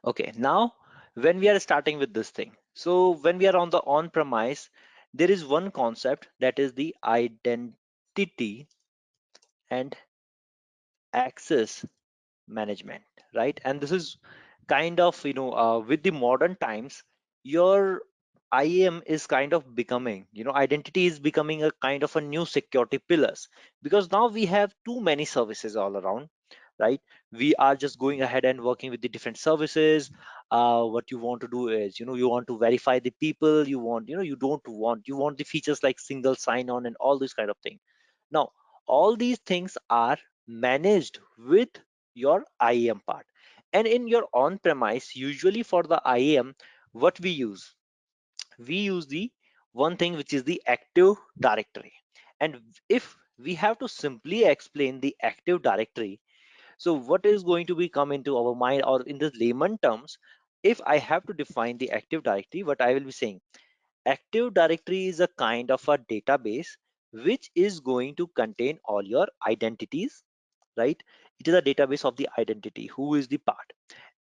Okay, now when we are starting with this thing, so when we are on the on-premise, there is one concept that is the identity and access management, right? And this is kind of, with the modern times, your IAM is kind of becoming, identity is becoming a kind of a new security pillars, because now we have too many services all around, right? We are just going ahead and working with the different services. What you want to do is, you want to verify the people, you want, you want the features like single sign on and all this kind of thing. Now, all these things are managed with your IAM part. And in your on-premise, usually for the IAM, what we use the one thing which is the Active Directory. And if we have to simply explain the Active Directory, so what is going to be come into our mind, or in the layman terms, if I have to define the Active Directory, what I will be saying, Active Directory is a kind of a database which is going to contain all your identities, right? It is a database of the identity, who is the part.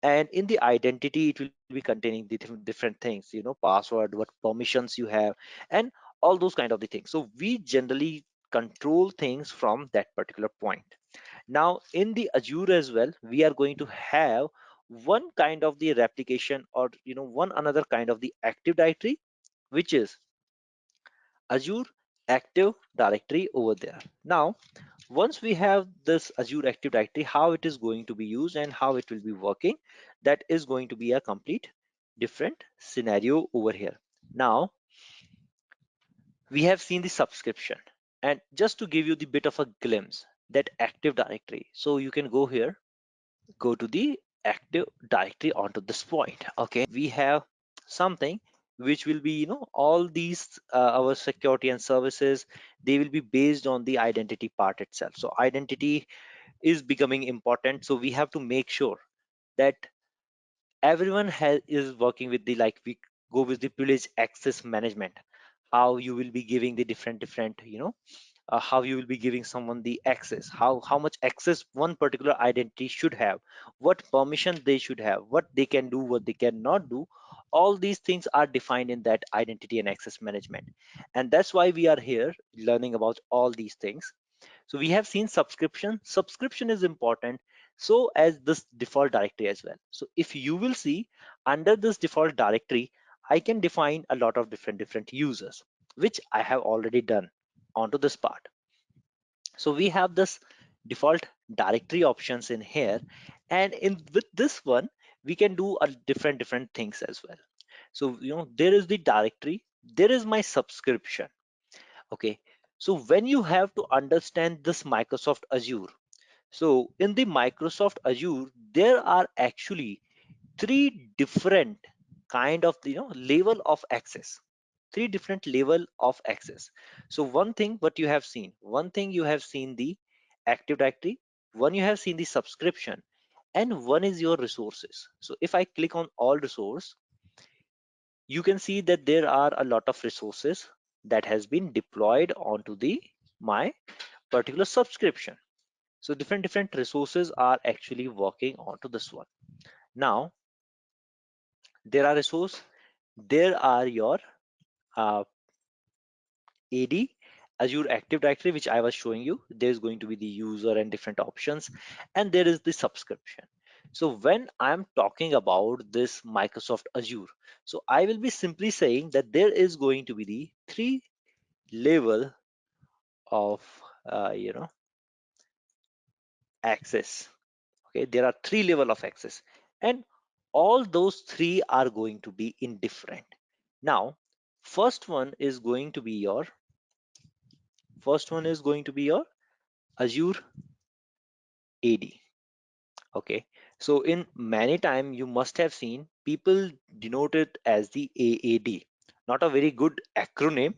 And in the identity, it will be containing the different things, password, what permissions you have, and all those kind of the things. So we generally control things from that particular point. Now in the Azure as well, we are going to have one kind of the replication, or one another kind of the Active Directory, which is Azure Active Directory over there. Now once we have this Azure Active Directory, how it is going to be used and how it will be working, that is going to be a complete different scenario over here. Now we have seen the subscription, and just to give you the bit of a glimpse, that Active Directory, so you can go here, go to the Active Directory onto this point. Okay, we have something which will be, all these our security and services, they will be based on the identity part itself. So identity is becoming important, so we have to make sure that everyone has is working with the, like, we go with the privilege access management, how you will be giving the different how you will be giving someone the access, how much access one particular identity should have, what permission they should have, what they can do, what they cannot do. All these things are defined in that identity and access management, and that's why we are here learning about all these things. So we have seen subscription is important, so as this default directory as well. So if you will see, under this default directory, I can define a lot of different users, which I have already done onto this part. So we have this default directory options in here, and in with this one, we can do a different things as well. So there is the directory, there is my subscription. Okay, so when you have to understand this Microsoft Azure, so in the Microsoft Azure, there are actually three different kind of level of access, three different level of access. So one thing what you have seen, one thing you have seen the Active Directory, one you have seen the subscription, and one is your resources. So if I click on all resource, you can see that there are a lot of resources that has been deployed onto the my particular subscription. So different resources are actually working onto this one. Now there are resource, there are your uh, AD, Azure Active Directory, which I was showing you. There's going to be the user and different options, and there is the subscription. So when I'm talking about this Microsoft Azure, so I will be simply saying that there is going to be the three level of access. Okay, there are three level of access, and all those three are going to be indifferent. Now first one is going to be your Azure AD. Okay, so in many time you must have seen people denote it as the AAD. Not a very good acronym,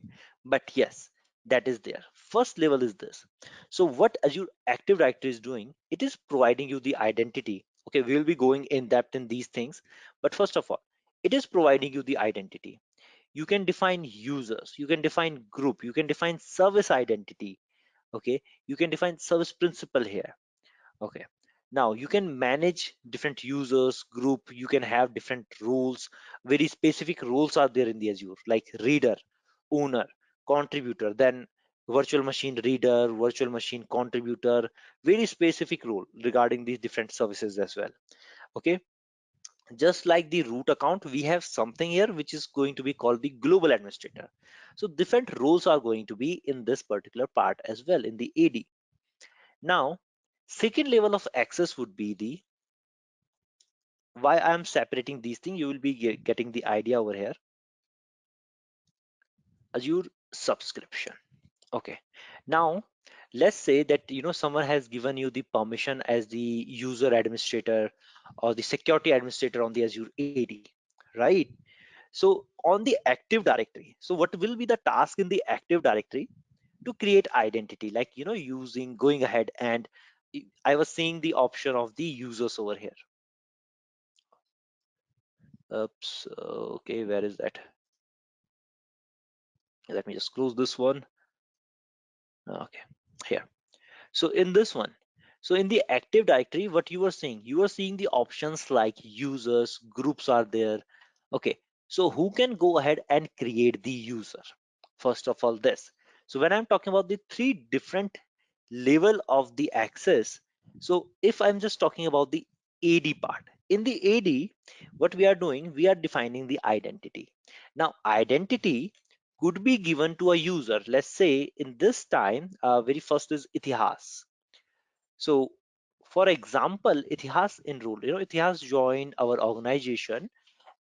but yes, that is there. First level is this. So what Azure Active Directory is doing, it is providing you the identity. Okay, we will be going in depth in these things, but first of all, it is providing you the identity. You can define users, you can define group, you can define service identity. Okay, you can define service principal here. Okay, Now you can manage different users group, you can have different rules. Very specific rules are there in the Azure, like reader, owner, contributor, then virtual machine reader, virtual machine contributor. Very specific rule regarding these different services as well. Okay, just like the root account, we have something here which is going to be called the global administrator. So different roles are going to be in this particular part as well in the AD. Now second level of access would be the, why I am separating these things, you will be getting the idea over here. Azure subscription. Okay, now let's say that someone has given you the permission as the user administrator or the security administrator on the Azure AD, right? So on the Active Directory, so what will be the task in the Active Directory? To create identity, like using, going ahead and I was seeing the option of the users over here. Oops, okay, where is that? Let me just close this one. Okay, here. So in this one, so in the Active Directory, what you are seeing the options like users, groups are there. Okay, so who can go ahead and create the user? First of all, this. So when I'm talking about the three different level of the access, so if I'm just talking about the AD part, in the AD, what we are doing, we are defining the identity. Now, identity could be given to a user. Let's say in this time, very first is Itihas. So for example, Itihas enrolled, Itihas joined our organization.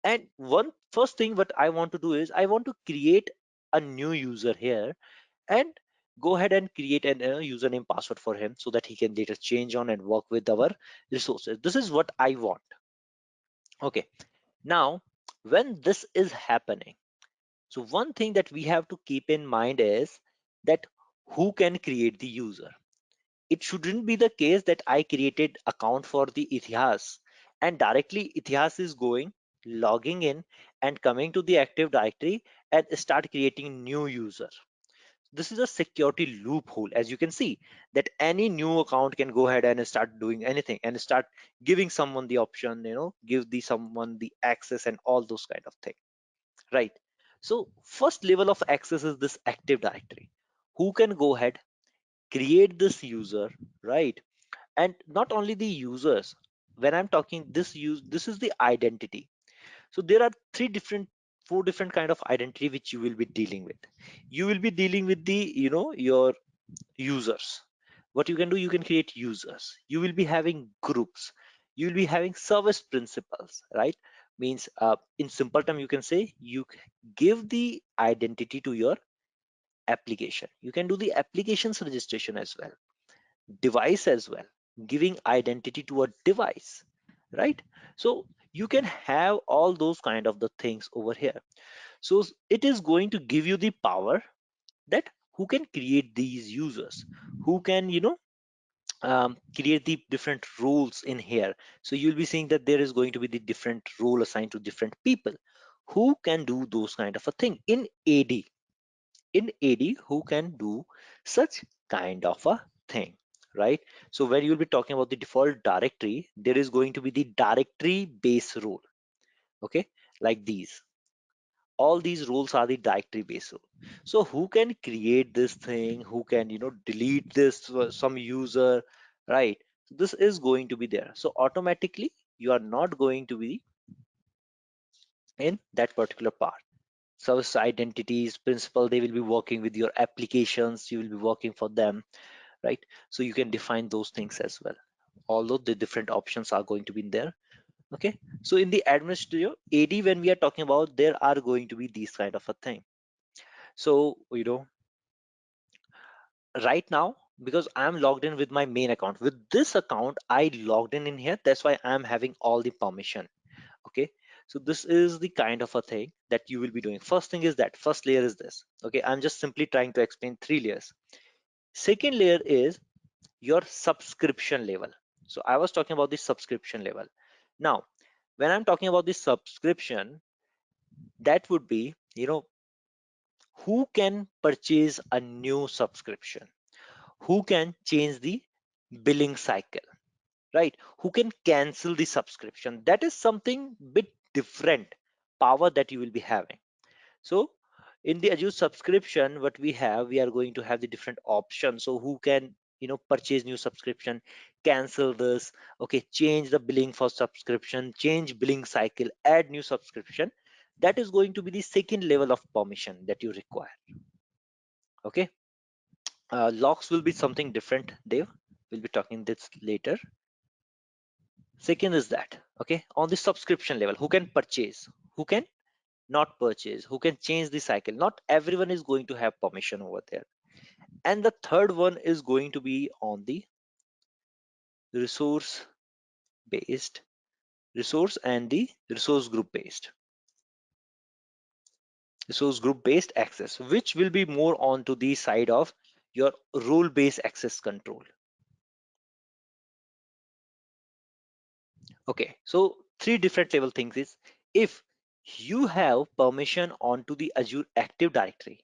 And one first thing what I want to do is I want to create a new user here and go ahead and create an username password for him so that he can later change on and work with our resources. This is what I want. Okay. Now, when this is happening, so one thing that we have to keep in mind is that who can create the user. It shouldn't be the case that I created account for the Ithihas and directly Ithihas is going, logging in and coming to the Active Directory and start creating new user. This is a security loophole. As you can see that any new account can go ahead and start doing anything and start giving someone the option, give the someone the access and all those kind of things, right? So first level of access is this Active Directory. Who can go ahead, create this user, right? And not only the users, when I'm talking this is the identity. So there are four different kind of identity which you will be dealing with. You will be dealing with the your users. What you can do, you can create users, you will be having groups, you will be having service principals, right? Means in simple term you can say give the identity to your application. You can do the applications registration as well, device as well, giving identity to a device, right? So you can have all those kind of the things over here. So it is going to give you the power that who can create these users, who can create the different roles in here. So you'll be seeing that there is going to be the different role assigned to different people who can do those kind of a thing in AD. In AD, who can do such kind of a thing, right? So when you'll be talking about the default directory, there is going to be the directory base role. Okay, like these. All these rules are the directory based rule. So who can create this thing? Who can delete this some user, right? This is going to be there. So automatically you are not going to be in that particular part. Service identities, principal, they will be working with your applications. You will be working for them, right? So you can define those things as well. Although the different options are going to be in there. Okay. So in the administrator AD, when we are talking about, there are going to be these kind of a thing. So right now, because I'm logged in with my main account, with this account I logged in here, that's why I'm having all the permission. Okay, so this is the kind of a thing that you will be doing. First thing is that first layer is this. Okay, I'm just simply trying to explain three layers. Second layer is your subscription level. So I was talking about the subscription level. Now when I'm talking about the subscription, that would be who can purchase a new subscription, who can change the billing cycle, right? Who can cancel the subscription. That is something bit different power that you will be having. So in the Azure subscription, what we are going to have the different options. So who can, purchase new subscription, cancel this, okay, change the billing for subscription, change billing cycle, add new subscription. That is going to be the second level of permission that you require. Okay, locks will be something different, Dave. We'll be talking this later. Second is that, okay, on the subscription level, who can purchase, who can not purchase, who can change the cycle. Not everyone is going to have permission over there. And the third one is going to be on the resource based, resource and the resource group based access, which will be more onto the side of your role based access control. Okay, so three different level things is, if you have permission onto the Azure Active Directory,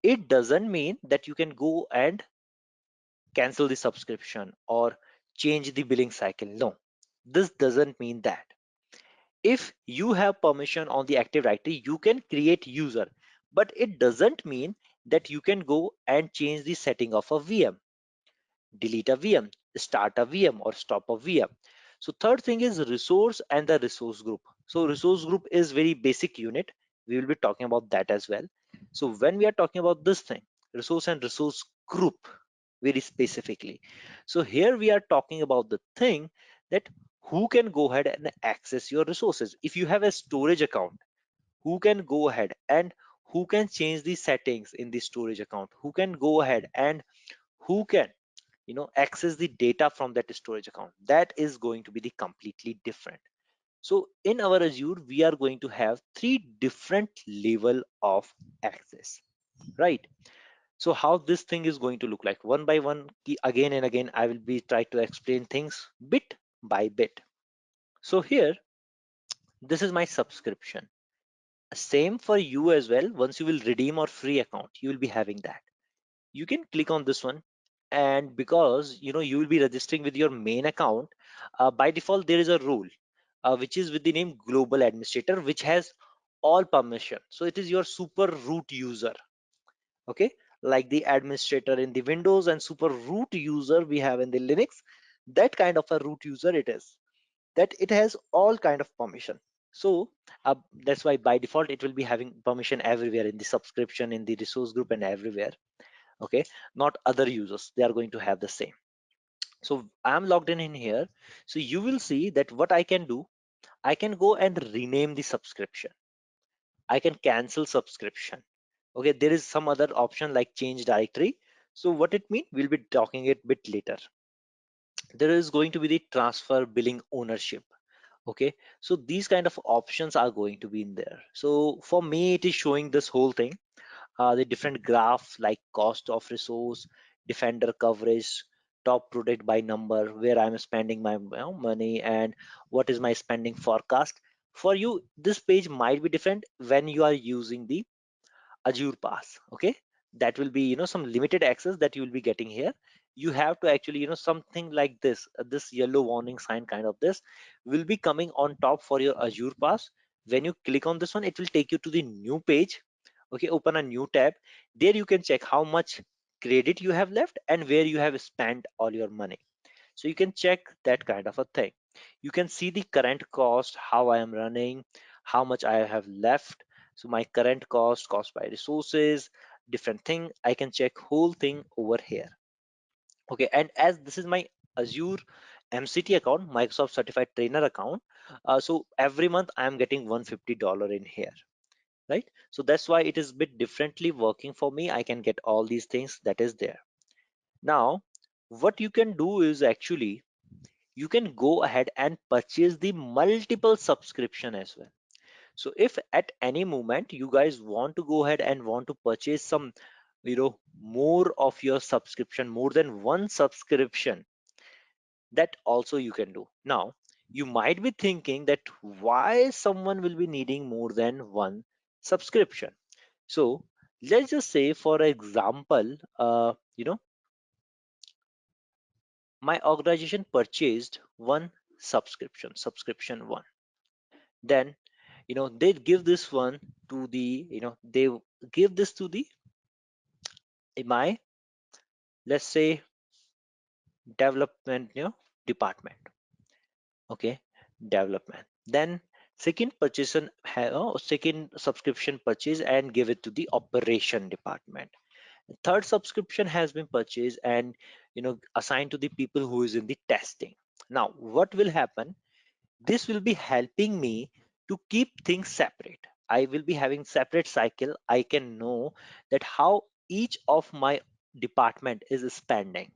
it doesn't mean that you can go and cancel the subscription or change the billing cycle. No, this doesn't mean that. If you have permission on the Active Directory, you can create user, but it doesn't mean that you can go and change the setting of a VM, delete a VM, start a VM, or stop a VM. So third thing is resource and the resource group. So resource group is very basic unit. We will be talking about that as well. So when we are talking about this thing, resource and resource group, very specifically. So here we are talking about the thing that who can go ahead and access your resources. If you have a storage account, who can go ahead and who can change the settings in the storage account, who can go ahead and who can access the data from that storage account. That is going to be the completely different. So in our Azure, we are going to have three different level of access, right? So how this thing is going to look like, one by one, again and again, I will be trying to explain things bit by bit. So here, this is my subscription. Same for you as well. Once you will redeem or free account, you will be having that. You can click on this one, and because you will be registering with your main account, by default there is a role which is with the name global administrator, which has all permission. So it is your super root user, okay, like the administrator in the Windows and super root user we have in the Linux. That kind of a root user it is, that it has all kind of permission. So that's why by default it will be having permission everywhere, in the subscription, in the resource group, and everywhere. Okay, not other users, they are going to have the same. So I'm logged in here. So you will see that what I can do, I can go and rename the subscription, I can cancel subscription. Okay, there is some other option like change directory. So what it means, we'll be talking it bit later. There is going to be the transfer billing ownership. Okay, so these kind of options are going to be in there. So for me it is showing this whole thing, the different graph like cost of resource, defender coverage, top product by number, where I'm spending my money, and what is my spending forecast. For you, this page might be different when you are using the Azure Pass. Okay, that will be some limited access that you will be getting here. You have to actually something like this, this yellow warning sign kind of this will be coming on top for your Azure Pass. When you click on this one, it will take you to the new page. Okay, open a new tab. There you can check how much credit you have left and where you have spent all your money. So you can check that kind of a thing. You can see the current cost, how I am running, how much I have left. So my current cost by resources, different thing, I can check whole thing over here. Okay, and as this is my Azure MCT account, Microsoft Certified Trainer account, so every month I am getting $150 in here, right? So that's why it is a bit differently working for me. I can get all these things that is there. Now what you can do is actually you can go ahead and purchase the multiple subscription as well. So if at any moment you guys want to go ahead and want to purchase some more of your subscription, more than one subscription, that also you can do. Now you might be thinking that why someone will be needing more than one subscription. So let's just say for example, My organization purchased one subscription one. Then they give this one to the they give this to the my, let's say, development department. Okay, development. Then second subscription purchase and give it to the operation department. Third subscription has been purchased and assigned to the people who is in the testing. Now what will happen, this will be helping me to keep things separate. I will be having separate cycle. I can know that how each of my department is spending,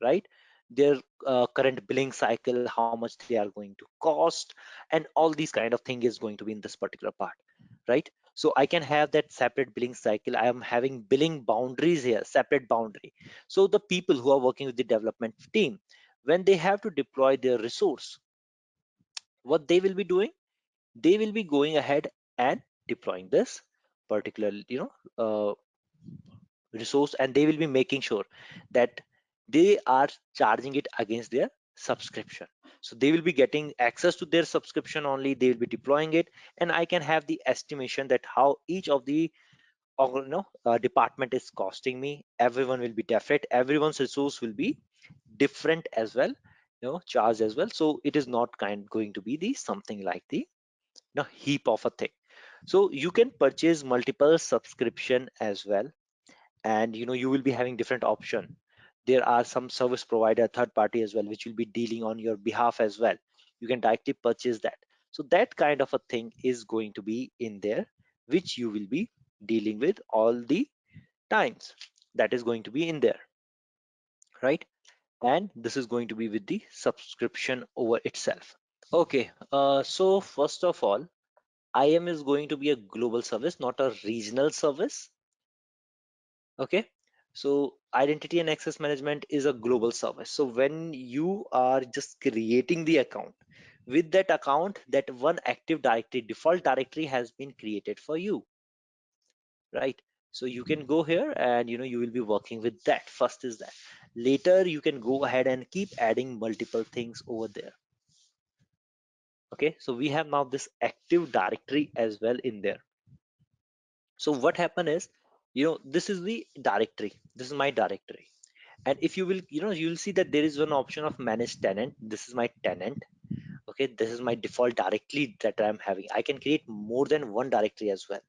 right? Their current billing cycle, how much they are going to cost, and all these kind of thing is going to be in this particular part, right? So I can have that separate billing cycle. I am having billing boundaries here, separate boundary. So the people who are working with the development team, when they have to deploy their resource, what they will be doing, they will be going ahead and deploying this particular resource, and they will be making sure that they are charging it against their subscription. So they will be getting access to their subscription only, they will be deploying it, and I can have the estimation that how each of the department is costing me. Everyone will be different, everyone's resource will be different as well, charged as well. So it is not going to be the something like the heap of a thing. So you can purchase multiple subscription as well, and you will be having different option. There are some service provider third party as well which will be dealing on your behalf as well. You can directly purchase that. So that kind of a thing is going to be in there, which you will be dealing with all the times. That is going to be in there, right? And this is going to be with the subscription over itself. Okay, so first of all, IAM is going to be a global service, not a regional service. Okay, so identity and access management is a global service. So when you are just creating the account, with that account, that one active directory, default directory has been created for you, right? So you can go here and you will be working with that. First is that. Later you can go ahead and keep adding multiple things over there. Okay, so we have now this active directory as well in there. So what happen is, this is the directory, this is my directory. And if you will, you'll see that there is one option of manage tenant. This is my tenant. Okay, this is my default directory that I'm having. I can create more than one directory as well.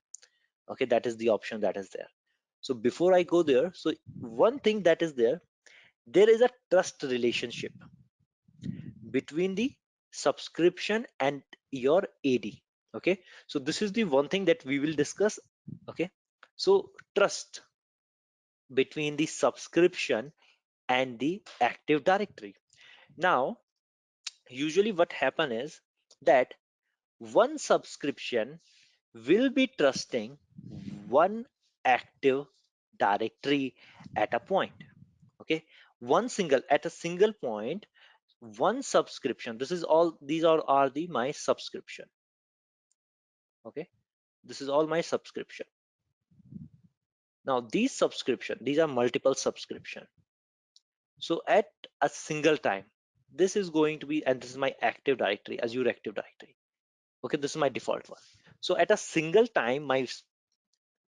Okay, that is the option that is there. So before I go there, so one thing that is there, there is a trust relationship between the subscription and your AD. Okay, so this is the one thing that we will discuss. Okay, so trust between the subscription and the active directory. Now usually what happen is that one subscription will be trusting one active directory at a point. Okay, one single at a single point, one subscription, this is all, these are the my subscription. Okay, this is all my subscription. Now these subscription, these are multiple subscription. So at a single time, this is going to be, and this is my active directory, Azure Active Directory. Okay, this is my default one. So at a single time, my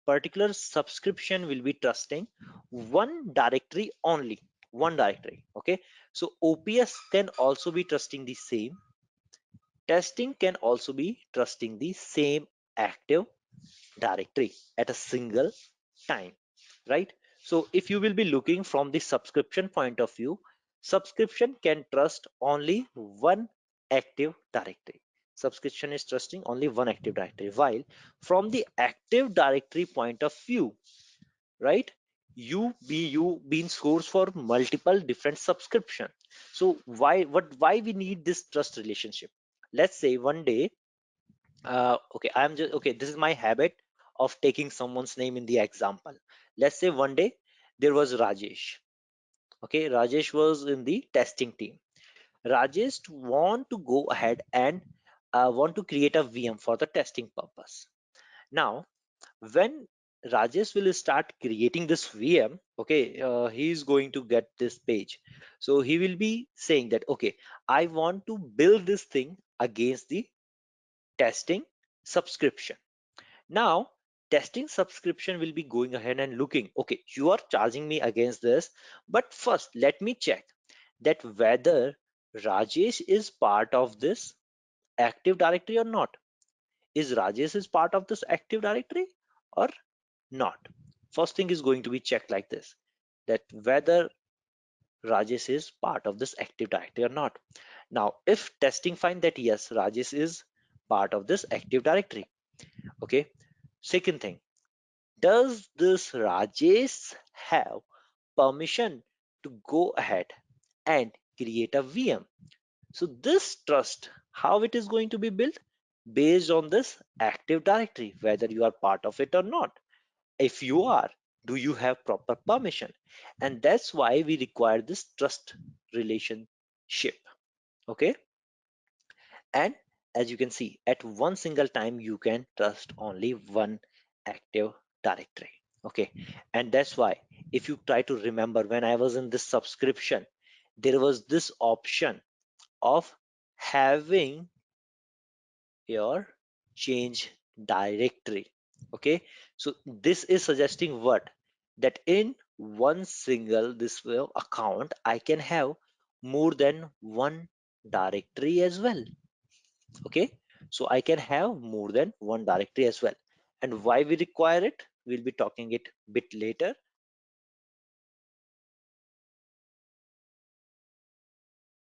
particular subscription will be trusting one directory only, one directory. Okay, so OPS can also be trusting the same, testing can also be trusting the same active directory at a single time, right? So if you will be looking from the subscription point of view, subscription can trust only one active directory. Subscription is trusting only one active directory, while from the active directory point of view, right, you being source for multiple different subscription. So why we need this trust relationship? Let's say one day, okay, I'm just okay, this is my habit of taking someone's name in the example. Let's say one day there was Rajesh. Okay, Rajesh was in the testing team. Rajesh want to go ahead and want to create a VM for the testing purpose. Now when Rajesh will start creating this VM, okay, he is going to get this page. So he will be saying that, okay, I want to build this thing against the testing subscription. Now, testing subscription will be going ahead and looking, okay, you are charging me against this, but first let me check that whether Rajesh is part of this Active Directory or not. Is Rajesh is part of this Active Directory or not? First thing is going to be checked like this, that whether Rajesh is part of this Active Directory or not. Now, if testing find that yes, Rajesh is part of this Active Directory, okay. Second thing, does this Rajesh have permission to go ahead and create a VM? So this trust, how it is going to be built? Based on this Active Directory, whether you are part of it or not. If you are, do you have proper permission? And that's why we require this trust relationship. Okay. And as you can see, at one single time, you can trust only one Active Directory. Okay. And that's why if you try to remember, when I was in this subscription, there was this option of having your change directory. Okay, so this is suggesting what, that in one single this account I can have more than one directory as well. Okay, so I can have more than one directory as well. And why we require it, we'll be talking it bit later.